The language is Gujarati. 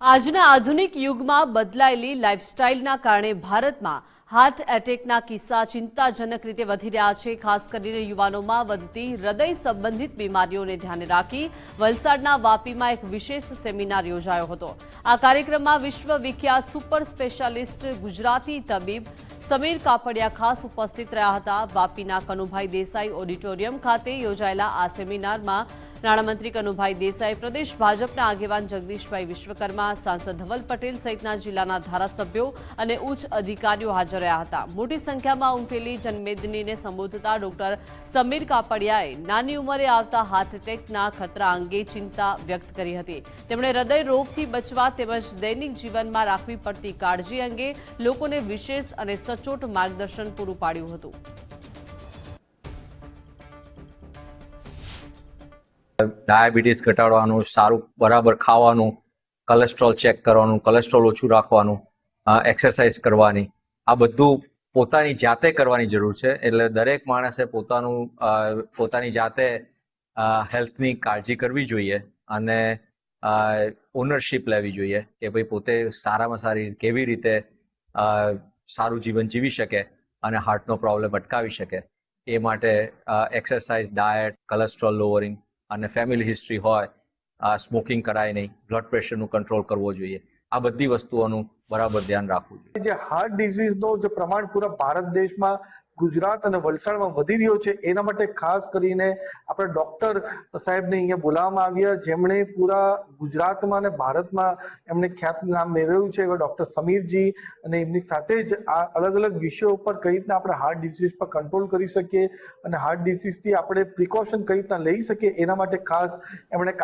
આજના આધુનિક યુગમાં બદલાયેલી લાઇફસ્ટાઇલના કારણે ભારતમાં હાર્ટ એટેકના કિસ્સા ચિંતાજનક રીતે વધી રહ્યા છે। ખાસ કરીને યુવાનોમાં વધતી હૃદય સંબંધિત બીમારીઓને ધ્યાને રાખી વલસાડના વાપીમાં એક વિશેષ સેમિનાર યોજાયો હતો। આ કાર્યક્રમમાં વિશ્વવિખ્યાત સુપર સ્પેશિયાલિસ્ટ ગુજરાતી તબીબ સમીર કાપડિયા ખાસ ઉપસ્થિત રહ્યા હતા। વાપીના કનુભાઈ દેસાઈ ઓડિટોરિયમ ખાતે યોજાયેલા આ સેમિનારમાં નાણામંત્રી કનુભાઈ દેસાઈ, પ્રદેશ ભાજપના આગેવાન જગદીશભાઈ વિશ્વકર્મા, સાંસદ ધવલ પટેલ સહિતના જિલ્લાના ધારાસભ્યો અને ઉચ્ચ અધિકારીઓ હાજર રહ્યા હતા। મોટી સંખ્યામાં ઉમટેલી જનમેદનીને સંબોધતા ડોક્ટર સમીર કાપડિયાએ નાની ઉંમરે આવતા હાર્ટ એટેકના ખતરા અંગે ચિંતા વ્યક્ત કરી હતી। તેમણે હૃદય રોગથી બચવા તેમજ દૈનિક જીવનમાં રાખવી પડતી કાળજી અંગે લોકોને વિશેષ અને સચોટ માર્ગદર્શન પૂરું પાડ્યું હતું। ડાયાબિટીસ ઘટાડવાનું, સારું બરાબર ખાવાનું, કોલેસ્ટ્રોલ ચેક કરવાનું, કોલેસ્ટ્રોલ ઓછું રાખવાનું, એક્સરસાઇઝ કરવાની, આ બધું પોતાની જાતે કરવાની જરૂર છે। એટલે દરેક માણસે પોતાની જાતે હેલ્થની કાળજી કરવી જોઈએ અને ઓનરશિપ લેવી જોઈએ કે ભાઈ પોતે સારામાં સારી કેવી રીતે સારું જીવન જીવી શકે અને હાર્ટનો પ્રોબ્લેમ અટકાવી શકે। એ માટે એક્સરસાઇઝ, ડાયટ, કોલેસ્ટ્રોલ લોવરિંગ અને ફેમિલી હિસ્ટ્રી હોય, સ્મોકિંગ કરાય નહીં, બ્લડ પ્રેશરનું કંટ્રોલ કરવો જોઈએ। આ બધી વસ્તુઓનું બરાબર ધ્યાન રાખવું જોઈએ। જે હાર્ટ ડિઝીઝનો જે પ્રમાણ પૂરા ભારત દેશમાં, ગુજરાત અને વલસાડમાં વધી રહ્યો છે, એના માટે ખાસ કરીને આપણે ડૉક્ટર સાહેબને અહીંયા બોલાવવામાં આવ્યા, જેમણે પૂરા ગુજરાતમાં અને ભારતમાં એમણે ખ્યાત નામ મેળવ્યું છે, એવા ડૉક્ટર સમીરજી, અને એમની સાથે જ આ અલગ અલગ વિષયો ઉપર કઈ રીતના આપણે હાર્ટ ડિઝીઝ પર કંટ્રોલ કરી શકીએ અને હાર્ટ ડિઝીઝથી આપણે પ્રિકોશન કઈ રીતના લઈ શકીએ એના માટે ખાસ એમણે